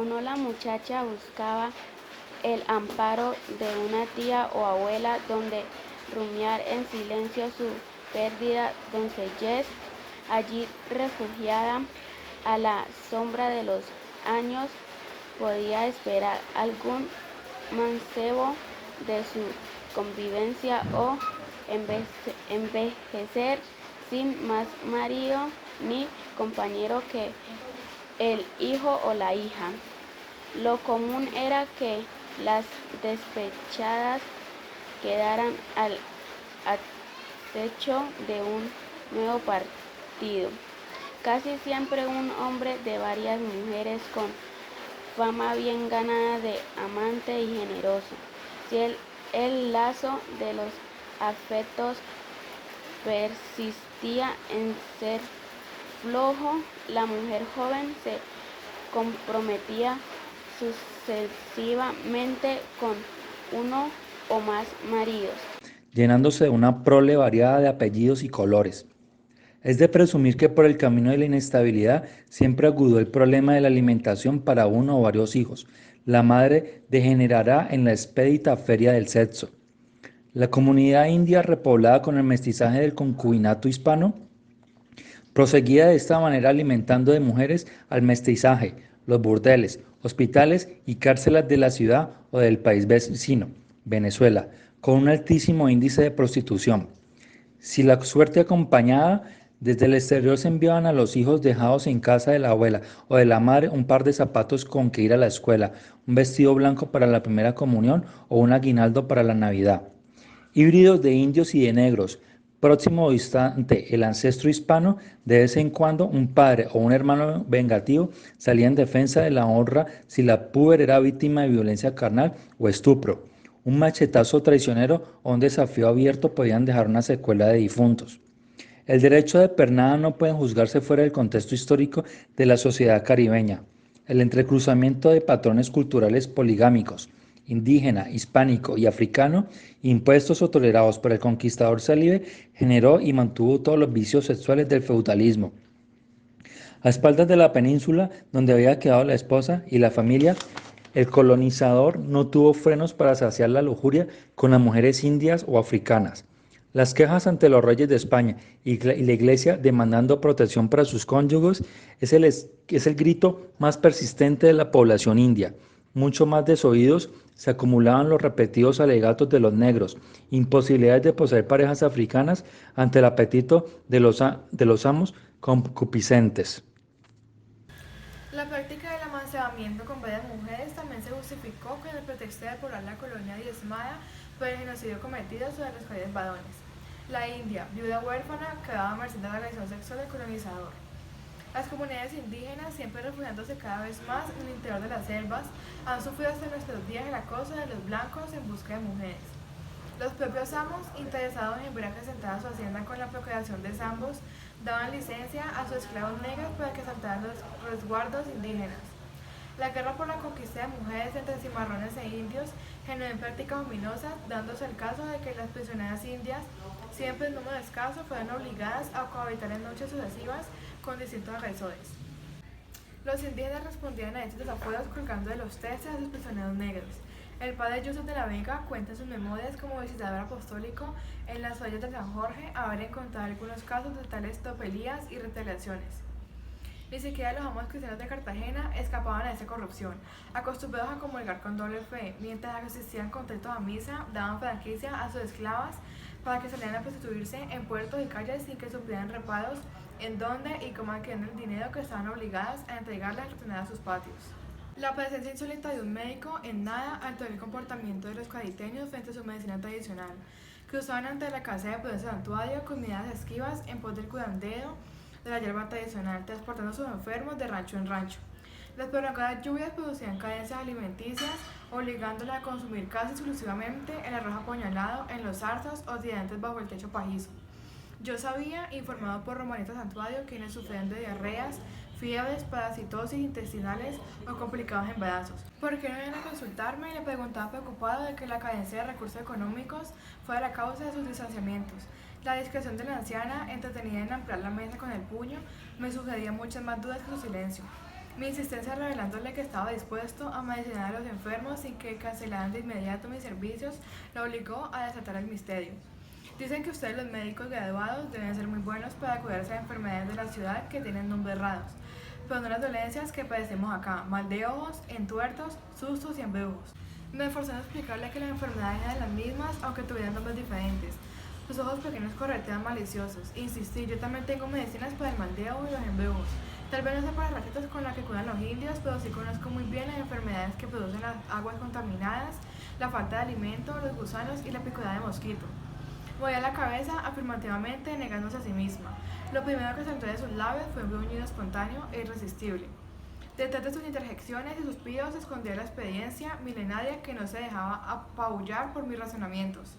no la muchacha buscaba el amparo de una tía o abuela donde rumiar en silencio su perdida doncellez, allí refugiada a la sombra de los años, podía esperar algún mancebo de su convivencia o envejecer sin más marido ni compañero que el hijo o la hija. Lo común era que las despechadas quedaran al acecho de un nuevo partido. Casi siempre un hombre de varias mujeres con fama bien ganada de amante y generoso. Si el lazo de los afectos persistía en ser flojo, la mujer joven se comprometía sucesivamente con uno o más maridos, llenándose de una prole variada de apellidos y colores. Es de presumir que por el camino de la inestabilidad siempre agudó el problema de la alimentación para uno o varios hijos. La madre degenerará en la expedita feria del sexo. La comunidad india, repoblada con el mestizaje del concubinato hispano, proseguía de esta manera alimentando de mujeres al mestizaje, los burdeles, hospitales y cárceles de la ciudad o del país vecino, Venezuela, con un altísimo índice de prostitución. Si la suerte acompañaba, desde el exterior se enviaban a los hijos dejados en casa de la abuela o de la madre un par de zapatos con que ir a la escuela, un vestido blanco para la primera comunión o un aguinaldo para la Navidad. Híbridos de indios y de negros, próximo o distante el ancestro hispano, de vez en cuando un padre o un hermano vengativo salía en defensa de la honra si la puber era víctima de violencia carnal o estupro. Un machetazo traicionero o un desafío abierto podían dejar una secuela de difuntos. El derecho de pernada no puede juzgarse fuera del contexto histórico de la sociedad caribeña. El entrecruzamiento de patrones culturales poligámicos, indígena, hispánico y africano, impuestos o tolerados por el conquistador célibe, generó y mantuvo todos los vicios sexuales del feudalismo. A espaldas de la península, donde había quedado la esposa y la familia, el colonizador no tuvo frenos para saciar la lujuria con las mujeres indias o africanas. Las quejas ante los reyes de España y la iglesia demandando protección para sus cónyuges es el grito más persistente de la población india. Mucho más desoídos se acumulaban los repetidos alegatos de los negros, imposibilidades de poseer parejas africanas ante el apetito de los amos concupiscentes. La práctica del amancebamiento con varias mujeres también se justificó con el pretexto de poblar la colonia diezmada por el genocidio cometido sobre los jóvenes varones. La India, viuda huérfana, quedaba a merced de la agresión sexual del colonizador. Las comunidades indígenas, siempre refugiándose cada vez más en el interior de las selvas, han sufrido hasta nuestros días el acoso de los blancos en busca de mujeres. Los propios amos, interesados en ver acrecentada su hacienda con la procreación de zambos, daban licencia a sus esclavos negros para que asaltaran los resguardos indígenas. La guerra por la conquista de mujeres entre cimarrones e indios generó en prácticas ominosas, dándose el caso de que las prisioneras indias, siempre en número escaso, fueron obligadas a cohabitar en noches sucesivas con distintos agresores. Los indígenas respondían a estos desafueros colgando de los testes a sus prisioneros negros. El padre Joseph de la Vega cuenta en sus memorias como visitador apostólico en las orillas de San Jorge haber encontrado algunos casos de tales tropelías y retaliaciones. Ni siquiera los amos cristianos de Cartagena escapaban a esa corrupción, acostumbrados a comulgar con doble fe, mientras asistían contentos a misa, daban franquicia a sus esclavas para que salieran a prostituirse en puertos y calles sin que sufrieran reparos en dónde y cómo adquirían el dinero que estaban obligadas a entregarles a retener a sus patios. La presencia insólita de un médico en nada alteró el comportamiento de los cuadriteños frente a su medicina tradicional. Cruzaban ante la casa de poder santuario con miradas esquivas en pos del curandero de la hierba tradicional, transportando a sus enfermos de rancho en rancho. Las prolongadas lluvias producían carencias alimenticias, obligándolas a consumir casi exclusivamente el arroz apuñalado en los zarzas o tirantes bajo el techo pajizo. Yo sabía, informado por Romanita Santuario, quienes sufrían de diarreas, fiebres, parasitosis intestinales o complicados embarazos. ¿Por qué no iban a consultarme? Le preguntaba preocupado de que la carencia de recursos económicos fuera la causa de sus distanciamientos. La discreción de la anciana, entretenida en ampliar la mesa con el puño, me sugería muchas más dudas que su silencio. Mi insistencia revelándole que estaba dispuesto a medicinar a los enfermos sin que cancelaran de inmediato mis servicios lo obligó a desatar el misterio. Dicen que ustedes los médicos graduados deben ser muy buenos para curarse de enfermedades de la ciudad que tienen nombres raros, pero no las dolencias que padecemos acá, mal de ojos, entuertos, sustos y embrujos. Me esforcé en explicarle que las enfermedades eran las mismas, aunque tuvieran nombres diferentes. Sus ojos pequeños corretean maliciosos. Insistí, yo también tengo medicinas para el mal de ojo y los embrujos. Tal vez no sepa las recetas con las que curan los indios, pero sí conozco muy bien las enfermedades que producen las aguas contaminadas, la falta de alimento, los gusanos y la picada de mosquito. Movía la cabeza afirmativamente, negándose a sí misma. Lo primero que saltó de sus labios fue un gruñido espontáneo e irresistible. Detrás de sus interjecciones y suspiros se escondía la experiencia milenaria que no se dejaba apabullar por mis razonamientos.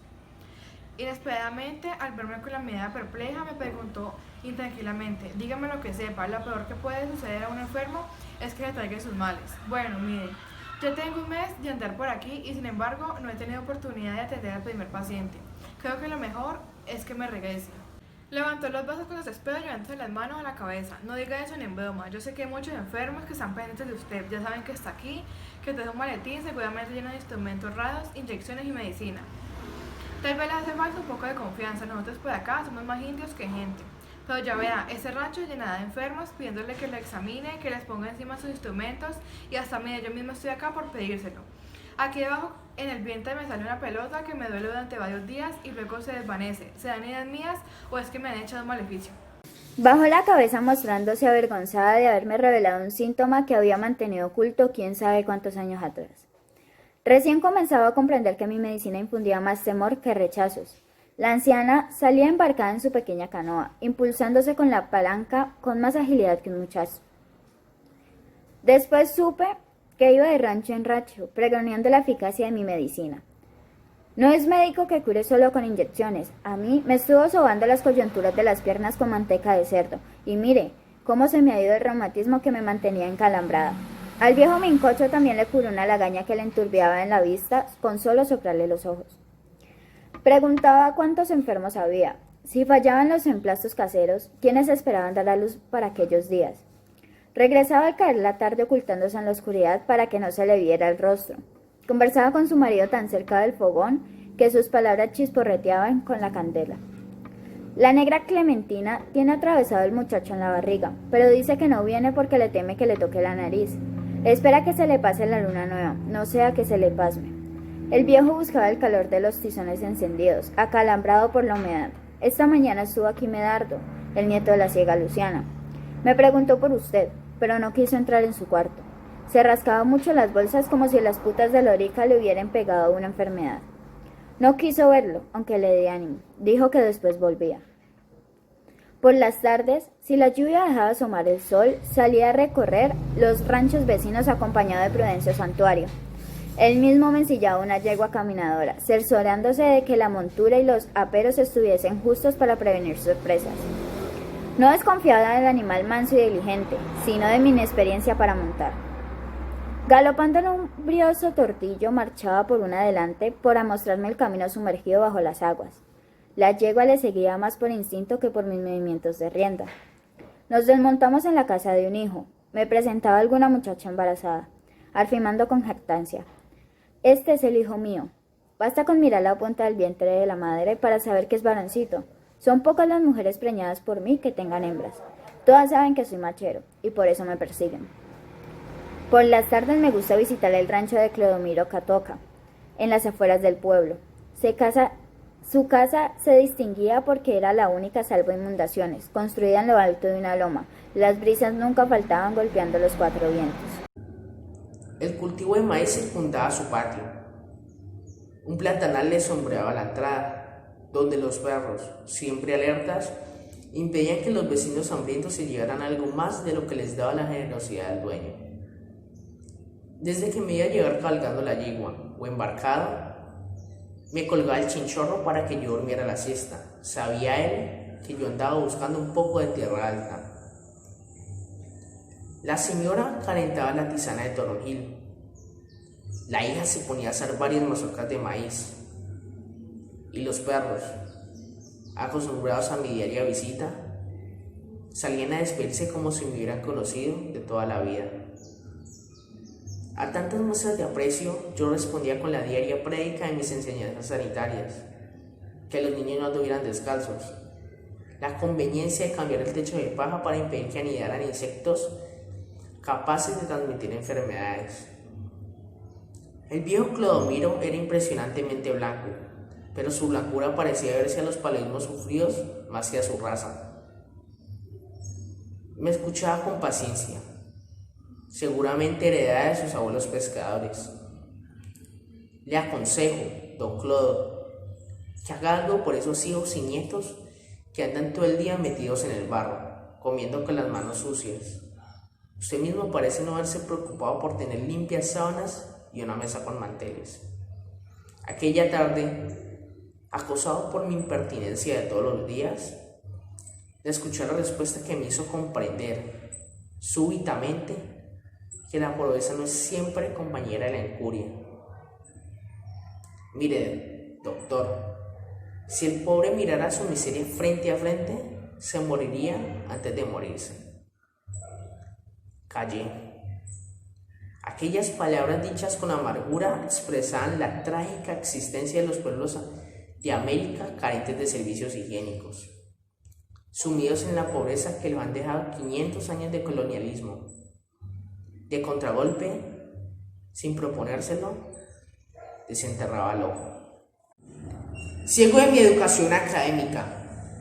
Inesperadamente, al verme con la mirada perpleja, me preguntó intranquilamente: dígame lo que sepa, lo peor que puede suceder a un enfermo es que le traiga sus males. Bueno, mire, yo tengo un mes de andar por aquí y sin embargo no he tenido oportunidad de atender al primer paciente. Creo que lo mejor es que me regrese. Levantó los brazos con desespero llevándose las manos a la cabeza. No diga eso ni en broma. Yo sé que hay muchos enfermos que están pendientes de usted. Ya saben que está aquí, que trae un maletín seguramente lleno de instrumentos raros, inyecciones y medicina. Tal vez les hace falta un poco de confianza. Nosotros por acá somos más indios que gente. Pero ya verá, ese rancho llenado de enfermos pidiéndole que lo examine, que les ponga encima sus instrumentos y hasta mire, yo mismo estoy acá por pedírselo. Aquí debajo en el vientre me sale una pelota que me duele durante varios días y luego se desvanece. ¿Serán ideas mías o es que me han echado un maleficio? Bajó la cabeza mostrándose avergonzada de haberme revelado un síntoma que había mantenido oculto quién sabe cuántos años atrás. Recién comenzaba a comprender que mi medicina infundía más temor que rechazos. La anciana salía embarcada en su pequeña canoa, impulsándose con la palanca con más agilidad que un muchacho. Después supe que iba de rancho en rancho, pregonando la eficacia de mi medicina. No es médico que cure solo con inyecciones. A mí me estuvo sobando las coyunturas de las piernas con manteca de cerdo. Y mire, cómo se me ha ido el reumatismo que me mantenía encalambrada. Al viejo mincocho también le curó una lagaña que le enturbiaba en la vista con solo soplarle los ojos. Preguntaba cuántos enfermos había, si fallaban los emplastos caseros, quiénes esperaban dar a luz para aquellos días. Regresaba al caer la tarde ocultándose en la oscuridad para que no se le viera el rostro. Conversaba con su marido tan cerca del fogón que sus palabras chisporreteaban con la candela. La negra Clementina tiene atravesado el muchacho en la barriga, pero dice que no viene porque le teme que le toque la nariz. Espera que se le pase la luna nueva, no sea que se le pasme. El viejo buscaba el calor de los tizones encendidos, acalambrado por la humedad. Esta mañana estuvo aquí Medardo, el nieto de la ciega Luciana. Me preguntó por usted, pero no quiso entrar en su cuarto. Se rascaba mucho las bolsas como si las putas de Lorica le hubieran pegado una enfermedad. No quiso verlo, aunque le di ánimo. Dijo que después volvía. Por las tardes, si la lluvia dejaba asomar el sol, salía a recorrer los ranchos vecinos acompañado de Prudencio Santuario. Él mismo me ensillaba una yegua caminadora, cerciorándose de que la montura y los aperos estuviesen justos para prevenir sorpresas. No desconfiaba del animal manso y diligente, sino de mi inexperiencia para montar. Galopando en un brioso tortillo, marchaba por un adelante para mostrarme el camino sumergido bajo las aguas. La yegua le seguía más por instinto que por mis movimientos de rienda. Nos desmontamos en la casa de un hijo. Me presentaba alguna muchacha embarazada, afirmando con jactancia: este es el hijo mío. Basta con mirar la punta del vientre de la madre para saber que es varoncito. Son pocas las mujeres preñadas por mí que tengan hembras. Todas saben que soy machero, y por eso me persiguen. Por las tardes me gusta visitar el rancho de Clodomiro Catoca, en las afueras del pueblo. Su casa se distinguía porque era la única salvo inundaciones, construida en lo alto de una loma. Las brisas nunca faltaban golpeando los cuatro vientos. El cultivo de maíz circundaba su patio. Un platanal le sombreaba la entrada, donde los perros, siempre alertas, impedían que los vecinos hambrientos se llevaran algo más de lo que les daba la generosidad del dueño. Desde que me iba a llevar cabalgando la yegua o embarcado, me colgaba el chinchorro para que yo durmiera la siesta. Sabía él que yo andaba buscando un poco de tierra alta. La señora calentaba la tisana de toronjil. La hija se ponía a hacer varias mazorcas de maíz. Y los perros, acostumbrados a mi diaria visita, salían a despedirse como si me hubieran conocido de toda la vida. A tantas muestras de aprecio, yo respondía con la diaria prédica de mis enseñanzas sanitarias, que los niños no anduvieran descalzos, la conveniencia de cambiar el techo de paja para impedir que anidaran insectos capaces de transmitir enfermedades. El viejo Clodomiro era impresionantemente blanco, pero su blancura parecía verse a los paludismos sufridos más que a su raza. Me escuchaba con paciencia, seguramente heredada de sus abuelos pescadores. Le aconsejo, don Clodo, que haga algo por esos hijos y nietos que andan todo el día metidos en el barro, comiendo con las manos sucias. Usted mismo parece no haberse preocupado por tener limpias sábanas y una mesa con manteles. Aquella tarde, acosado por mi impertinencia de todos los días, le escuché la respuesta que me hizo comprender, súbitamente, que la pobreza no es siempre compañera de la incuria. Mire, doctor, si el pobre mirara su miseria frente a frente, se moriría antes de morirse. Callé. Aquellas palabras dichas con amargura expresaban la trágica existencia de los pueblos de América carentes de servicios higiénicos, sumidos en la pobreza que lo han dejado 500 años de colonialismo. De contragolpe, sin proponérselo, desenterraba al ojo. Ciego de mi educación académica,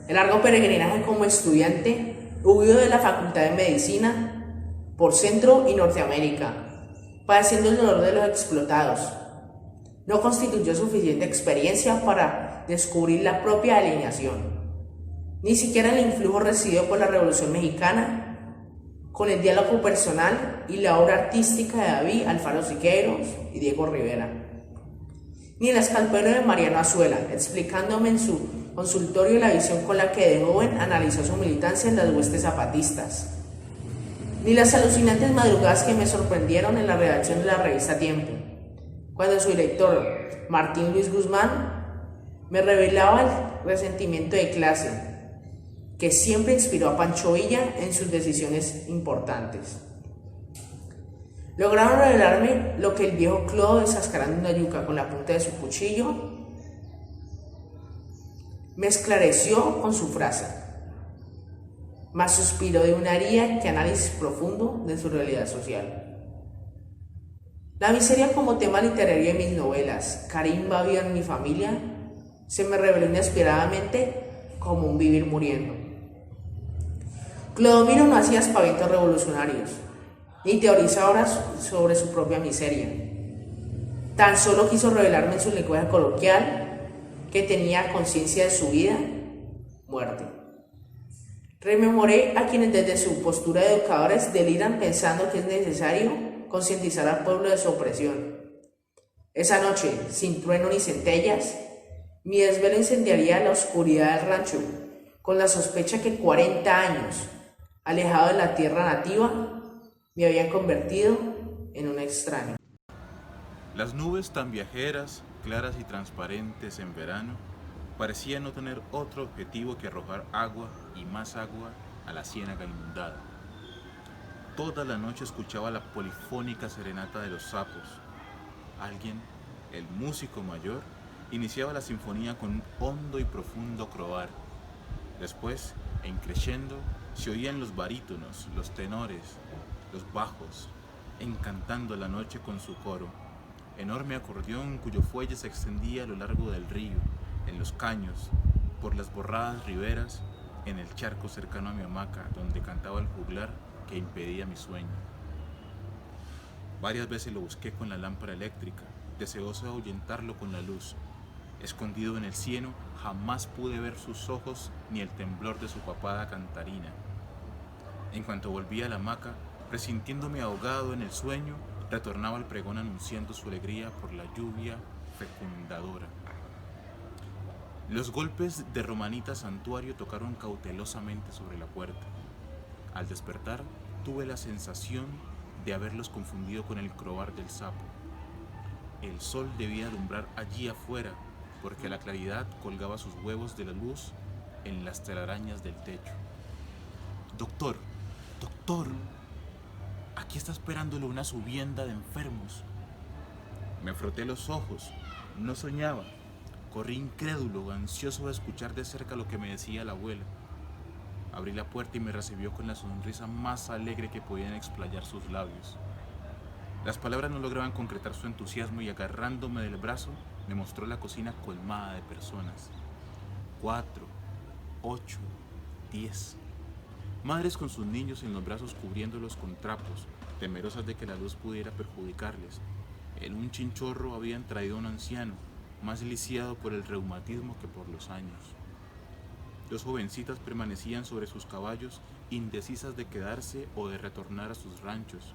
el largo peregrinaje como estudiante, huido de la Facultad de Medicina por Centro y Norteamérica, padeciendo el dolor de los explotados, no constituyó suficiente experiencia para descubrir la propia alineación, ni siquiera el influjo recibido por la Revolución Mexicana, con el diálogo personal y la obra artística de David Alfaro Siqueiros y Diego Rivera, ni el escalpelo de Mariano Azuela, explicándome en su consultorio la visión con la que de joven analizó su militancia en las huestes zapatistas, ni las alucinantes madrugadas que me sorprendieron en la redacción de la revista Tiempo, cuando su director, Martín Luis Guzmán, me revelaba el resentimiento de clase que siempre inspiró a Pancho Villa en sus decisiones importantes. Lograron revelarme lo que el viejo Clodo, descascarando una yuca con la punta de su cuchillo, me esclareció con su frase, mas suspiró de una haría que análisis profundo de su realidad social. La miseria como tema literario de mis novelas, Carimba viva en mi familia, se me reveló inesperadamente como un vivir muriendo. Clodomiro no hacía aspavientos revolucionarios, ni teorizaba sobre su propia miseria. Tan solo quiso revelarme en su lenguaje coloquial que tenía conciencia de su vida, muerte. Rememoré a quienes desde su postura de educadores deliran pensando que es necesario concientizar al pueblo de su opresión. Esa noche, sin trueno ni centellas, mi desvelo incendiaría la oscuridad del rancho, con la sospecha que 40 años, alejado de la tierra nativa, me habían convertido en un extraño. Las nubes tan viajeras, claras y transparentes en verano, parecían no tener otro objetivo que arrojar agua y más agua a la ciénaga inundada. Toda la noche escuchaba la polifónica serenata de los sapos. Alguien, el músico mayor, iniciaba la sinfonía con un hondo y profundo croar. Después, en crescendo, se oían los barítonos, los tenores, los bajos, encantando la noche con su coro. Enorme acordeón cuyo fuelle se extendía a lo largo del río, en los caños, por las borradas riberas, en el charco cercano a mi hamaca, donde cantaba el juglar que impedía mi sueño. Varias veces lo busqué con la lámpara eléctrica, deseoso de ahuyentarlo con la luz. Escondido en el cieno, jamás pude ver sus ojos ni el temblor de su papada cantarina. En cuanto volví a la hamaca, presintiéndome ahogado en el sueño, retornaba al pregón anunciando su alegría por la lluvia fecundadora. Los golpes de Romanita Santuario tocaron cautelosamente sobre la puerta. Al despertar, tuve la sensación de haberlos confundido con el croar del sapo. El sol debía alumbrar allí afuera, porque la claridad colgaba sus huevos de la luz en las telarañas del techo. ¡Doctor! ¡Doctor! Aquí aquí está esperándolo una subienda de enfermos. Me froté los ojos, no soñaba. Corrí incrédulo, ansioso de escuchar de cerca lo que me decía la abuela. Abrí la puerta y me recibió con la sonrisa más alegre que podían explayar sus labios. Las palabras no lograban concretar su entusiasmo y agarrándome del brazo, me mostró la cocina colmada de personas. 4, 8, 10. Madres con sus niños en los brazos cubriéndolos con trapos, temerosas de que la luz pudiera perjudicarles. En un chinchorro habían traído a un anciano, más lisiado por el reumatismo que por los años. 2 jovencitas permanecían sobre sus caballos, indecisas de quedarse o de retornar a sus ranchos.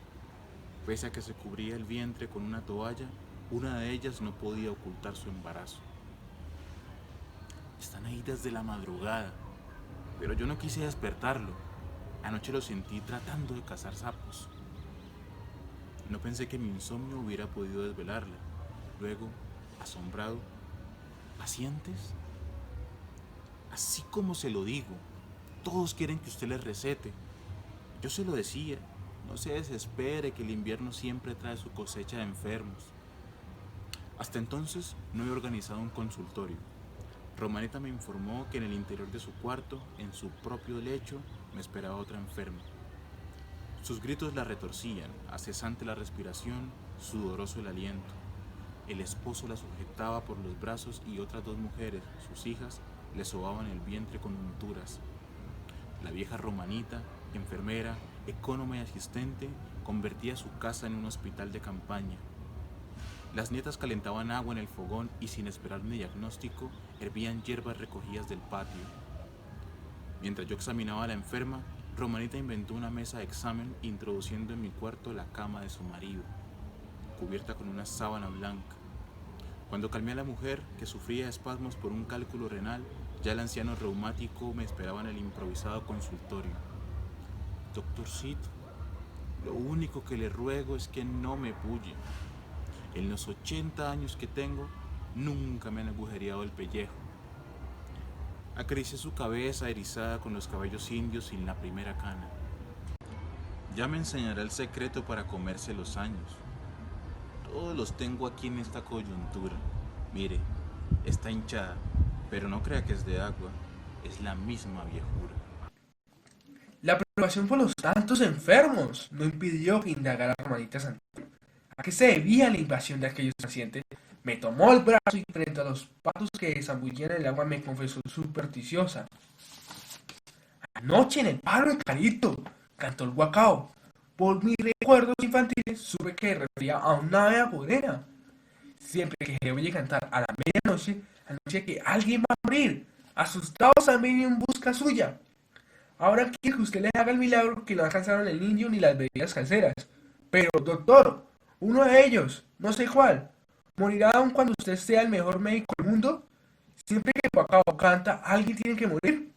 Pese a que se cubría el vientre con una toalla, una de ellas no podía ocultar su embarazo. Están ahí desde la madrugada, pero yo no quise despertarlo. Anoche lo sentí tratando de cazar sapos. No pensé que mi insomnio hubiera podido desvelarla. Luego, asombrado, ¿pacientes? Así como se lo digo, todos quieren que usted les recete. Yo se lo decía, no se desespere que el invierno siempre trae su cosecha de enfermos. Hasta entonces no había organizado un consultorio. Romanita me informó que en el interior de su cuarto, en su propio lecho, me esperaba otra enferma. Sus gritos la retorcían, acesante la respiración, sudoroso el aliento. El esposo la sujetaba por los brazos y otras 2 mujeres, sus hijas, le sobaban el vientre con unturas. La vieja Romanita, enfermera, ecónoma y asistente, convertía su casa en un hospital de campaña. Las nietas calentaban agua en el fogón y sin esperar mi diagnóstico, hervían hierbas recogidas del patio. Mientras yo examinaba a la enferma, Romanita inventó una mesa de examen introduciendo en mi cuarto la cama de su marido, cubierta con una sábana blanca. Cuando calmé a la mujer, que sufría espasmos por un cálculo renal, ya el anciano reumático me esperaba en el improvisado consultorio. Doctorcito, lo único que le ruego es que no me puye. En los 80 años que tengo, nunca me han agujereado el pellejo. Acaricié su cabeza erizada con los cabellos indios sin la primera cana. Ya me enseñará el secreto para comerse los años. Todos los tengo aquí en esta coyuntura. Mire, está hinchada, pero no crea que es de agua, es la misma viejura. La preocupación por los tantos enfermos no impidió que indagara a Romanita Santuario. ¿A qué se debía la invasión de aquellos pacientes? Me tomó el brazo y frente a los patos que zambullían en el agua me confesó supersticiosa. Anoche en el palo de Carito, cantó el guacao. Por mis recuerdos infantiles supe que refería a una ave agorera. Siempre que se oye cantar a la medianoche, anuncia que alguien va a morir. Asustados también en busca suya. Ahora quiere que usted le haga el milagro que no alcanzaron el indio ni las bebidas caseras. Pero, doctor, uno de ellos, no sé cuál, morirá aun cuando usted sea el mejor médico del mundo. Siempre que el guacao canta, alguien tiene que morir.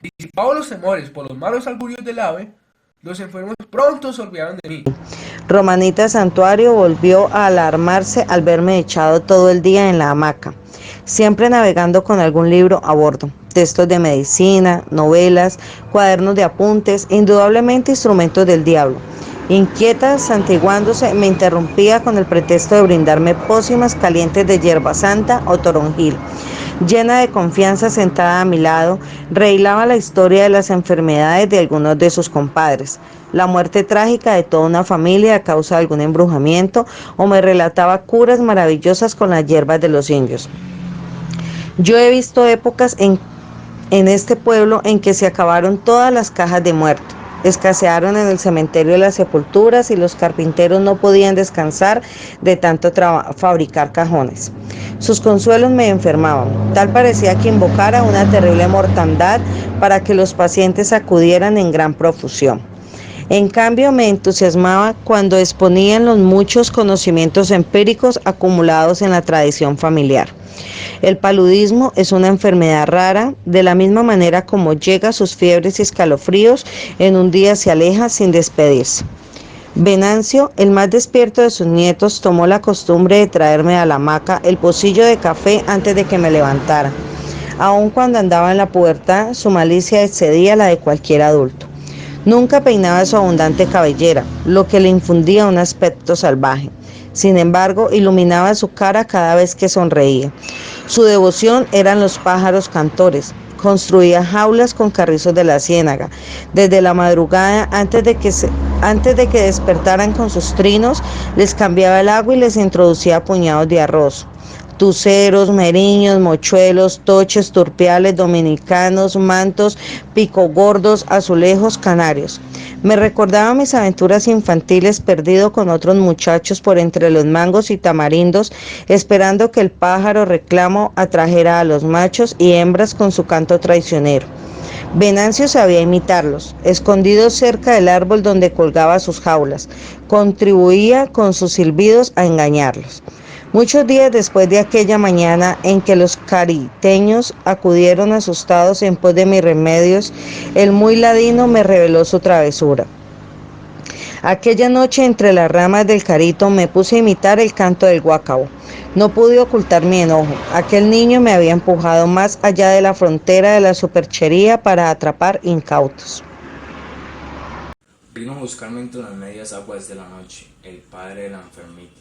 Disipados los temores por los malos augurios del ave, los enfermos pronto se olvidaron de mí. Romanita Santuario volvió a alarmarse al verme echado todo el día en la hamaca, siempre navegando con algún libro a bordo, textos de medicina, novelas, cuadernos de apuntes, indudablemente instrumentos del diablo. Inquieta, santiguándose, me interrumpía con el pretexto de brindarme pócimas calientes de hierba santa o toronjil. Llena de confianza, sentada a mi lado, rehilaba la historia de las enfermedades de algunos de sus compadres, la muerte trágica de toda una familia a causa de algún embrujamiento, o me relataba curas maravillosas con las hierbas de los indios. Yo he visto épocas en este pueblo en que se acabaron todas las cajas de muerto. Escasearon en el cementerio de las sepulturas y los carpinteros no podían descansar de tanto fabricar cajones. Sus consuelos me enfermaban. Tal parecía que invocara una terrible mortandad para que los pacientes acudieran en gran profusión. En cambio, me entusiasmaba cuando exponían los muchos conocimientos empíricos acumulados en la tradición familiar. El paludismo es una enfermedad rara, de la misma manera como llega sus fiebres y escalofríos, en un día se aleja sin despedirse. Venancio, el más despierto de sus nietos, tomó la costumbre de traerme a la hamaca el pocillo de café antes de que me levantara. Aun cuando andaba en la pubertad, su malicia excedía la de cualquier adulto. Nunca peinaba su abundante cabellera, lo que le infundía un aspecto salvaje. Sin embargo, iluminaba su cara cada vez que sonreía. Su devoción eran los pájaros cantores. Construía jaulas con carrizos de la ciénaga. Desde la madrugada, antes de que despertaran con sus trinos, les cambiaba el agua y les introducía puñados de arroz. Tuceros, meriños, mochuelos, toches, turpiales, dominicanos, mantos, picogordos, azulejos, canarios. Me recordaba mis aventuras infantiles perdido con otros muchachos por entre los mangos y tamarindos, esperando que el pájaro reclamo atrajera a los machos y hembras con su canto traicionero. Venancio sabía imitarlos, escondido cerca del árbol donde colgaba sus jaulas, contribuía con sus silbidos a engañarlos. Muchos días después de aquella mañana en que los cariteños acudieron asustados en pos de mis remedios, el muy ladino me reveló su travesura. Aquella noche entre las ramas del carito me puse a imitar el canto del guacabo. No pude ocultar mi enojo. Aquel niño me había empujado más allá de la frontera de la superchería para atrapar incautos. Vino a buscarme entre las medias aguas de la noche, el padre de la enfermita.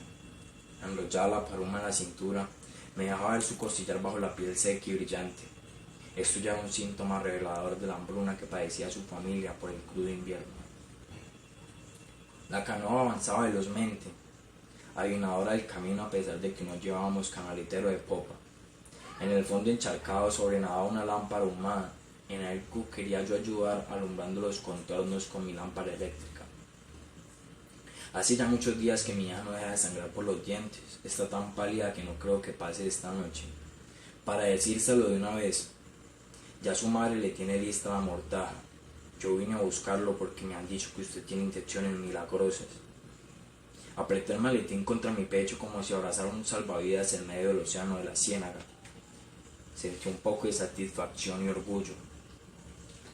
Enrollaba la paloma en la cintura, me dejaba ver su costillar bajo la piel seca y brillante. Esto ya era un síntoma revelador de la hambruna que padecía su familia por el crudo invierno. La canoa avanzaba velozmente, adivinadora del camino a pesar de que no llevábamos canalitero de popa. En el fondo encharcado sobrenadaba una lámpara ahumada. En el que quería yo ayudar alumbrando los contornos con mi lámpara eléctrica. Hace ya muchos días que mi hija no deja de sangrar por los dientes, está tan pálida que no creo que pase esta noche. Para decírselo de una vez, ya su madre le tiene lista la mortaja. Yo vine a buscarlo porque me han dicho que usted tiene intenciones milagrosas. Apreté el maletín contra mi pecho como si abrazara un salvavidas en medio del océano de la ciénaga. Sentí un poco de satisfacción y orgullo.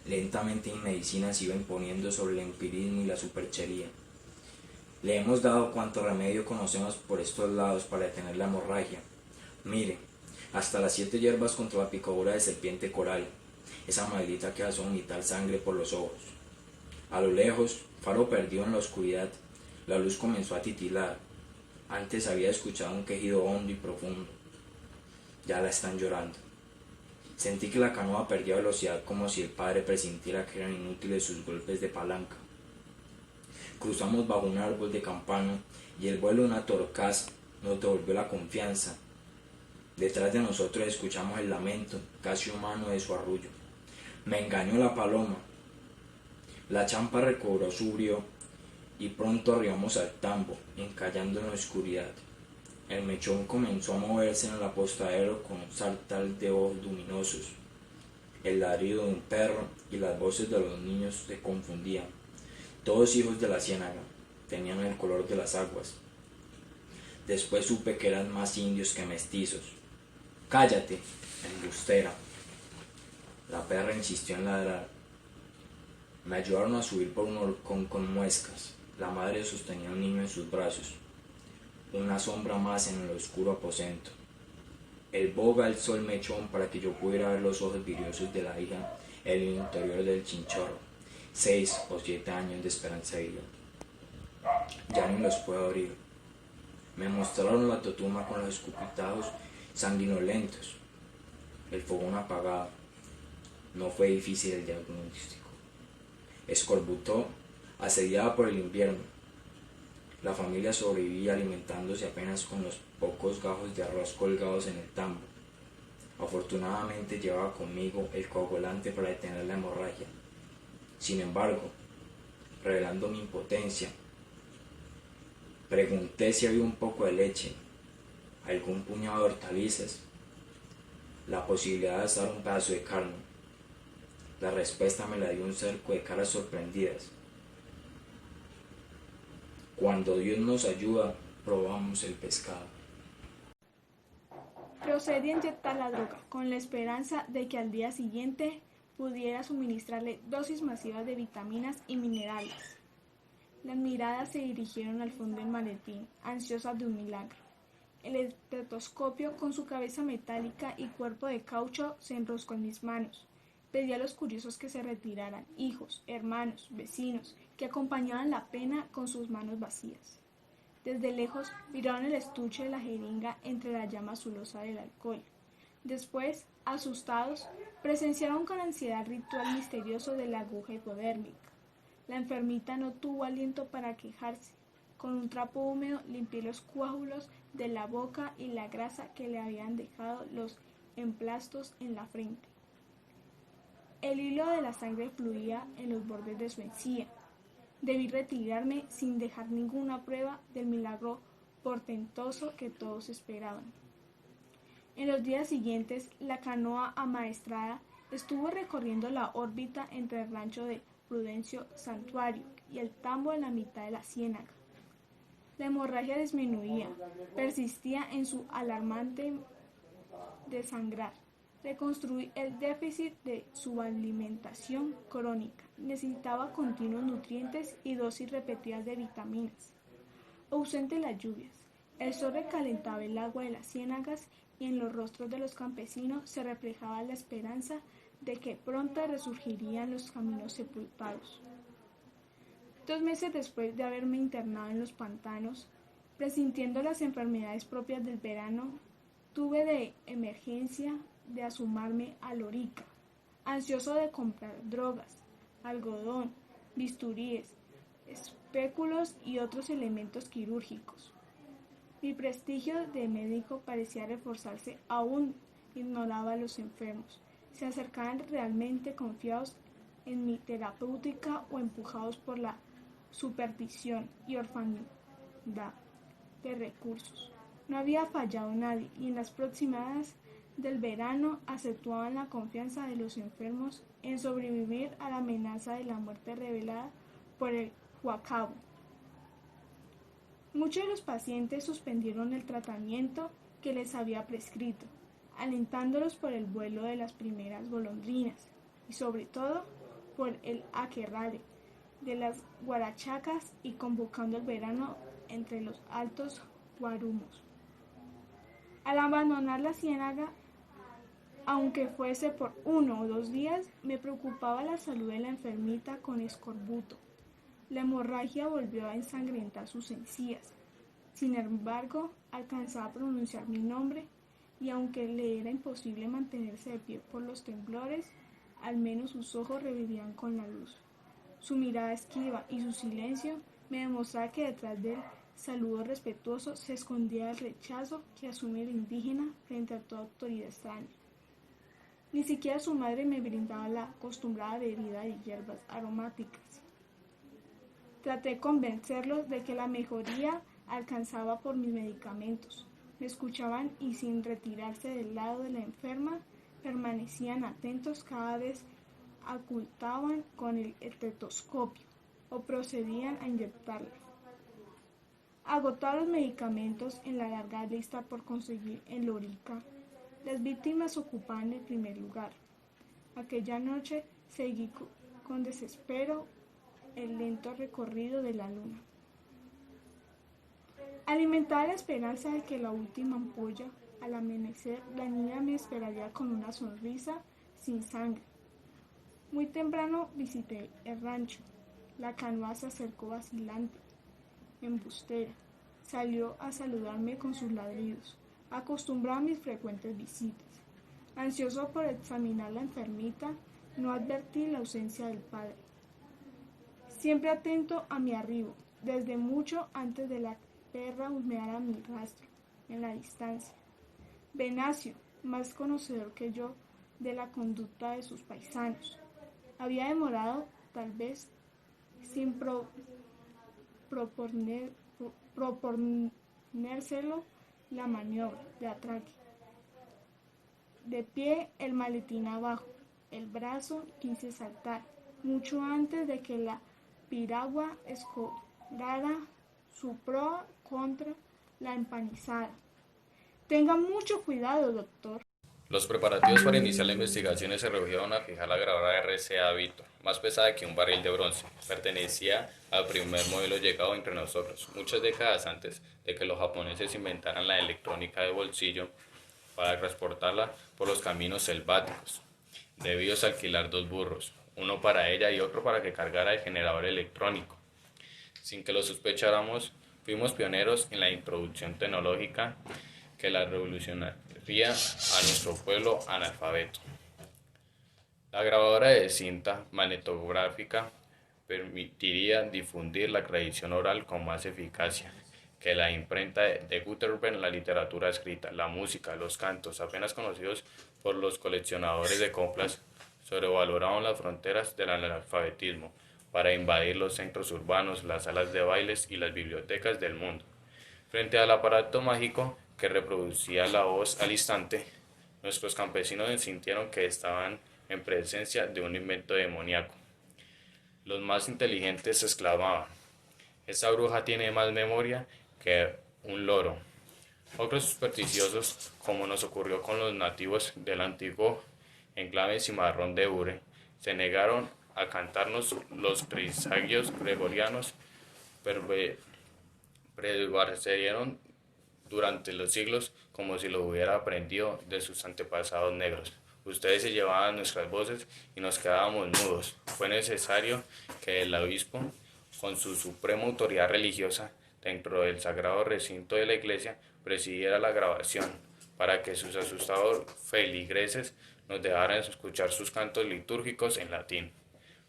Lentamente mi medicina se iba imponiendo sobre el empirismo y la superchería. Le hemos dado cuanto remedio conocemos por estos lados para detener la hemorragia. Mire, hasta las 7 hierbas contra la picadura de serpiente coral, esa maldita que hace vomitar sangre por los ojos. A lo lejos, faro perdido en la oscuridad, la luz comenzó a titilar. Antes había escuchado un quejido hondo y profundo. Ya la están llorando. Sentí que la canoa perdía velocidad como si el padre presintiera que eran inútiles sus golpes de palanca. Cruzamos bajo un árbol de campano y el vuelo de una torcaz nos devolvió la confianza. Detrás de nosotros escuchamos el lamento, casi humano, de su arrullo. Me engañó la paloma. La champa recobró su brío y pronto arribamos al tambo, encallando en la oscuridad. El mechón comenzó a moverse en el apostadero con un saltar de ojos luminosos. El ladrido de un perro y las voces de los niños se confundían. Todos hijos de la ciénaga, tenían el color de las aguas. Después supe que eran más indios que mestizos. ¡Cállate, embustera! La perra insistió en ladrar. Me ayudaron a subir por un horcón con muescas. La madre sostenía a un niño en sus brazos. Una sombra más en el oscuro aposento. El boga alzó el mechón para que yo pudiera ver los ojos vidriosos de la hija en el interior del chinchorro. 6 o 7 años de esperanza de vida. Ya ni los puedo abrir. Me mostraron la totuma con los escupitazos sanguinolentos. El fogón apagado. No fue difícil el diagnóstico. Escorbutó, asediada por el invierno. La familia sobrevivía alimentándose apenas con los pocos gajos de arroz colgados en el tambo. Afortunadamente llevaba conmigo el coagulante para detener la hemorragia. Sin embargo, revelando mi impotencia, pregunté si había un poco de leche, algún puñado de hortalizas, la posibilidad de asar un pedazo de carne. La respuesta me la dio un cerco de caras sorprendidas. Cuando Dios nos ayuda, probamos el pescado. Procedí a inyectar la droga con la esperanza de que al día siguiente pudiera suministrarle dosis masivas de vitaminas y minerales. Las miradas se dirigieron al fondo del maletín, ansiosas de un milagro. El estetoscopio, con su cabeza metálica y cuerpo de caucho, se enroscó en mis manos. Pedía a los curiosos que se retiraran, hijos, hermanos, vecinos, que acompañaban la pena con sus manos vacías. Desde lejos miraron el estuche de la jeringa entre la llama azulosa del alcohol. Después, asustados, presenciaron con ansiedad el ritual misterioso de la aguja hipodérmica. La enfermita no tuvo aliento para quejarse. Con un trapo húmedo limpié los coágulos de la boca y la grasa que le habían dejado los emplastos en la frente. El hilo de la sangre fluía en los bordes de su encía. Debí retirarme sin dejar ninguna prueba del milagro portentoso que todos esperaban. En los días siguientes, la canoa amaestrada estuvo recorriendo la órbita entre el rancho de Prudencio Santuario y el tambo en la mitad de la ciénaga. La hemorragia disminuía, persistía en su alarmante desangrar. Reconstruí el déficit de subalimentación crónica. Necesitaba continuos nutrientes y dosis repetidas de vitaminas. Ausente las lluvias, el sol recalentaba el agua de las ciénagas y en los rostros de los campesinos se reflejaba la esperanza de que pronto resurgirían los caminos sepultados. 2 meses después de haberme internado en los pantanos, presintiendo las enfermedades propias del verano, tuve de emergencia de asomarme a Lorica, ansioso de comprar drogas, algodón, bisturíes, espéculos y otros elementos quirúrgicos. Mi prestigio de médico parecía reforzarse, aún ignoraba a los enfermos. Se acercaban realmente confiados en mi terapéutica o empujados por la superstición y orfandad de recursos. No había fallado nadie y en las próximas del verano acentuaban la confianza de los enfermos en sobrevivir a la amenaza de la muerte revelada por el guacabo. Muchos de los pacientes suspendieron el tratamiento que les había prescrito, alentándolos por el vuelo de las primeras golondrinas y sobre todo por el aquerrare de las guarachacas y convocando el verano entre los altos guarumos. Al abandonar la ciénaga, aunque fuese por 1 o 2 días, me preocupaba la salud de la enfermita con escorbuto. La hemorragia volvió a ensangrentar sus encías. Sin embargo, alcanzaba a pronunciar mi nombre y aunque le era imposible mantenerse de pie por los temblores, al menos sus ojos revivían con la luz. Su mirada esquiva y su silencio me demostraba que detrás del saludo respetuoso se escondía el rechazo que asume el indígena frente a toda autoridad extraña. Ni siquiera su madre me brindaba la acostumbrada bebida de hierbas aromáticas. Traté de convencerlos de que la mejoría alcanzaba por mis medicamentos. Me escuchaban y sin retirarse del lado de la enferma, permanecían atentos cada vez ocultaban con el estetoscopio o procedían a inyectarla. Agotados los medicamentos en la larga lista por conseguir en Lorica, las víctimas ocupaban el primer lugar. Aquella noche seguí con desespero el lento recorrido de la luna. Alimentada la esperanza de que la última ampolla, al amanecer, la niña me esperaría con una sonrisa sin sangre. Muy temprano visité el rancho. La canoa se acercó vacilante, embustera. Salió a saludarme con sus ladridos, acostumbrado a mis frecuentes visitas. Ansioso por examinar la enfermita, no advertí la ausencia del padre. Siempre atento a mi arribo, desde mucho antes de la perra husmeara mi rastro, en la distancia. Venancio, más conocedor que yo de la conducta de sus paisanos, había demorado, tal vez, sin proponérselo la maniobra de atraque. De pie, el maletín abajo, el brazo quise saltar, mucho antes de que la piragua escorara su proa contra la empanizada. Tenga mucho cuidado, doctor. Los preparativos para iniciar la investigación se redujeron a fijar la grabadora RCA Victor, más pesada que un barril de bronce. Pertenecía al primer modelo llegado entre nosotros, muchas décadas antes de que los japoneses inventaran la electrónica de bolsillo para transportarla por los caminos selváticos. debidos a alquilar 2 burros, uno para ella y otro para que cargara el generador electrónico. Sin que lo sospecháramos, fuimos pioneros en la introducción tecnológica que la revolucionaría a nuestro pueblo analfabeto. La grabadora de cinta magnetográfica permitiría difundir la tradición oral con más eficacia que la imprenta de Gutenberg en la literatura escrita. La música, los cantos, apenas conocidos por los coleccionadores de coplas, sobrevaloraron las fronteras del analfabetismo para invadir los centros urbanos, las salas de bailes y las bibliotecas del mundo. Frente al aparato mágico que reproducía la voz al instante, nuestros campesinos sintieron que estaban en presencia de un invento demoníaco. Los más inteligentes exclamaban: «Esa bruja tiene más memoria que un loro». Otros supersticiosos, como nos ocurrió con los nativos del antiguo enclave Cimarrón de Ure, se negaron a cantarnos los presagios gregorianos, prevalecieron durante los siglos como si lo hubiera aprendido de sus antepasados negros. Ustedes se llevaban nuestras voces y nos quedábamos mudos. Fue necesario que el obispo, con su suprema autoridad religiosa, dentro del sagrado recinto de la iglesia, presidiera la grabación, para que sus asustados feligreses nos dejaran escuchar sus cantos litúrgicos en latín.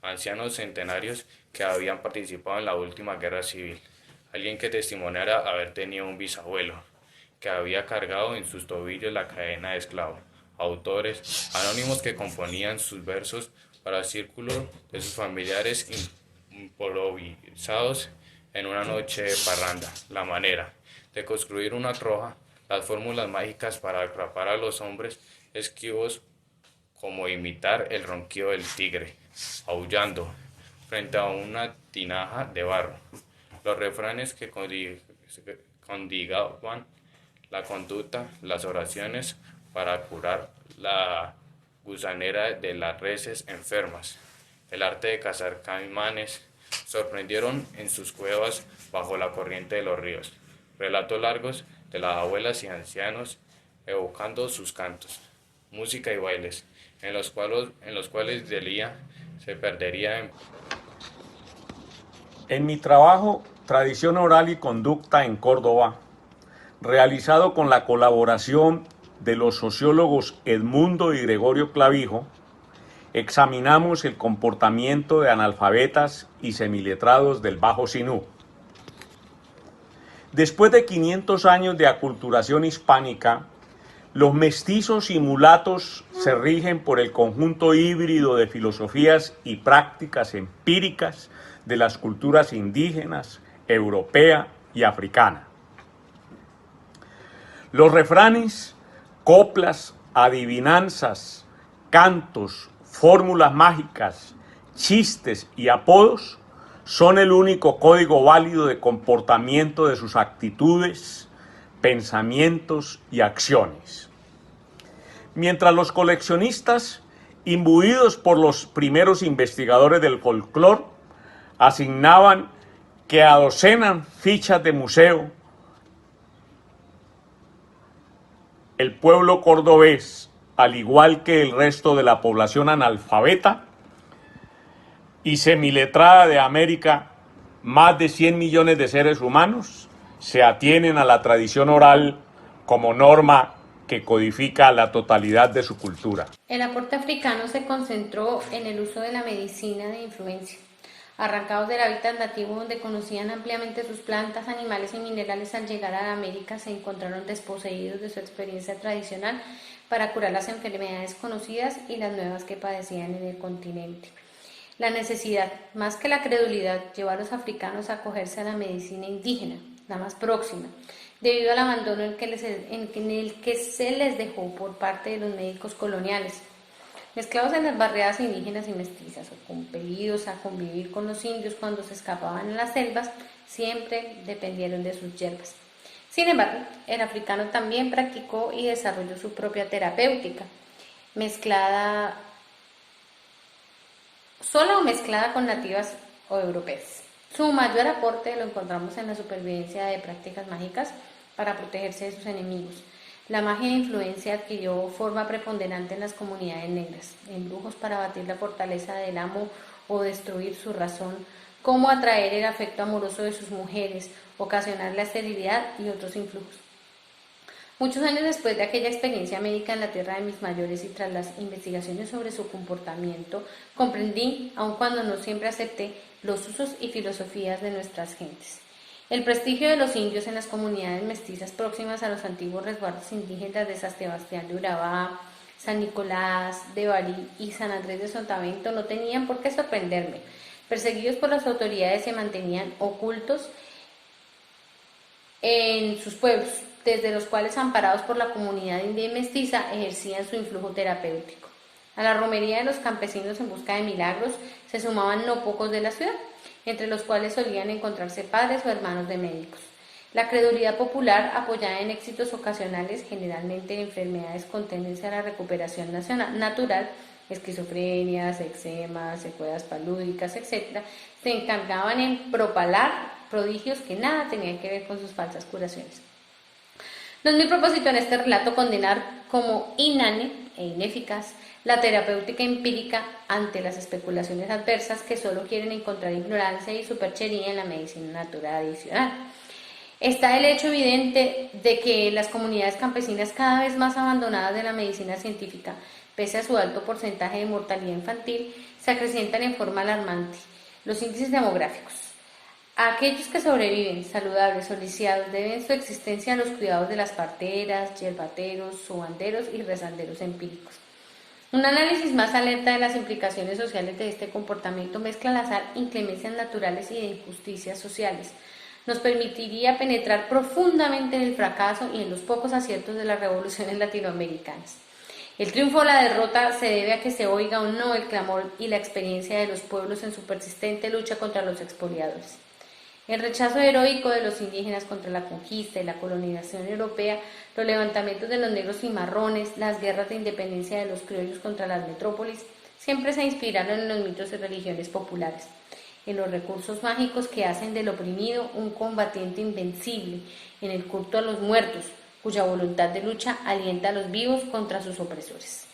Ancianos centenarios que habían participado en la última guerra civil, alguien que testimoniara haber tenido un bisabuelo, que había cargado en sus tobillos la cadena de esclavo, autores anónimos que componían sus versos para el círculo de sus familiares improvisados en una noche de parranda, la manera de construir una troja, las fórmulas mágicas para atrapar a los hombres esquivos, como imitar el ronquido del tigre, aullando frente a una tinaja de barro, los refranes que condigaban la conducta, las oraciones para curar la gusanera de las reses enfermas, el arte de cazar caimanes, sorprendieron en sus cuevas bajo la corriente de los ríos, relatos largos de las abuelas y ancianos evocando sus cantos, música y bailes, en los cuales Delia se perdería en mi trabajo Tradición Oral y Conducta en Córdoba, realizado con la colaboración de los sociólogos Edmundo y Gregorio Clavijo, examinamos el comportamiento de analfabetas y semiletrados del Bajo Sinú. Después de 500 años de aculturación hispánica, los mestizos y mulatos se rigen por el conjunto híbrido de filosofías y prácticas empíricas de las culturas indígenas, europea y africana. Los refranes, coplas, adivinanzas, cantos, fórmulas mágicas, chistes y apodos son el único código válido de comportamiento de sus actitudes, pensamientos y acciones. Mientras los coleccionistas, imbuidos por los primeros investigadores del folclore, asignaban que adocenan fichas de museo, el pueblo cordobés, al igual que el resto de la población analfabeta y semiletrada de América, más de 100 millones de seres humanos, se atienen a la tradición oral como norma que codifica la totalidad de su cultura. El aporte africano se concentró en el uso de la medicina de influencia. Arrancados del hábitat nativo donde conocían ampliamente sus plantas, animales y minerales, al llegar a América se encontraron desposeídos de su experiencia tradicional para curar las enfermedades conocidas y las nuevas que padecían en el continente. La necesidad, más que la credulidad, llevó a los africanos a acogerse a la medicina indígena, la más próxima, debido al abandono en el que se les dejó por parte de los médicos coloniales. Mezclados en las barriadas indígenas y mestizas o compelidos a convivir con los indios cuando se escapaban en las selvas, siempre dependieron de sus hierbas. Sin embargo, el africano también practicó y desarrolló su propia terapéutica, sola o mezclada con nativas o europeas. Su mayor aporte lo encontramos en la supervivencia de prácticas mágicas para protegerse de sus enemigos. La magia de influencia adquirió forma preponderante en las comunidades negras, embrujos para batir la fortaleza del amo o destruir su razón, cómo atraer el afecto amoroso de sus mujeres, ocasionar la esterilidad y otros influjos. Muchos años después de aquella experiencia médica en la tierra de mis mayores y tras las investigaciones sobre su comportamiento, comprendí, aun cuando no siempre acepté, los usos y filosofías de nuestras gentes. El prestigio de los indios en las comunidades mestizas próximas a los antiguos resguardos indígenas de San Sebastián de Urabá, San Nicolás de Bari y San Andrés de Sotavento no tenían por qué sorprenderme. Perseguidos por las autoridades se mantenían ocultos en sus pueblos, desde los cuales, amparados por la comunidad india y mestiza, ejercían su influjo terapéutico. A la romería de los campesinos en busca de milagros se sumaban no pocos de la ciudad, entre los cuales solían encontrarse padres o hermanos de médicos. La credulidad popular, apoyada en éxitos ocasionales, generalmente en enfermedades con tendencia a la recuperación natural, esquizofrenias, eczemas, secuelas palúdicas, etc., se encargaban en propalar prodigios que nada tenían que ver con sus falsas curaciones. No es mi propósito en este relato condenar como inane e ineficaz la terapéutica empírica ante las especulaciones adversas que solo quieren encontrar ignorancia y superchería en la medicina natural adicional. Está el hecho evidente de que las comunidades campesinas cada vez más abandonadas de la medicina científica, pese a su alto porcentaje de mortalidad infantil, se acrecientan en forma alarmante. Los índices demográficos. A aquellos que sobreviven, saludables o lisiados, deben su existencia a los cuidados de las parteras, yerbateros, sobanderos y rezanderos empíricos. Un análisis más alerta de las implicaciones sociales de este comportamiento mezcla al azar inclemencias naturales y de injusticias sociales. Nos permitiría penetrar profundamente en el fracaso y en los pocos aciertos de las revoluciones latinoamericanas. El triunfo o la derrota se debe a que se oiga o no el clamor y la experiencia de los pueblos en su persistente lucha contra los expoliadores. El rechazo heroico de los indígenas contra la conquista y la colonización europea, los levantamientos de los negros y marrones, las guerras de independencia de los criollos contra las metrópolis, siempre se inspiraron en los mitos y religiones populares, en los recursos mágicos que hacen del oprimido un combatiente invencible, en el culto a los muertos, cuya voluntad de lucha alienta a los vivos contra sus opresores.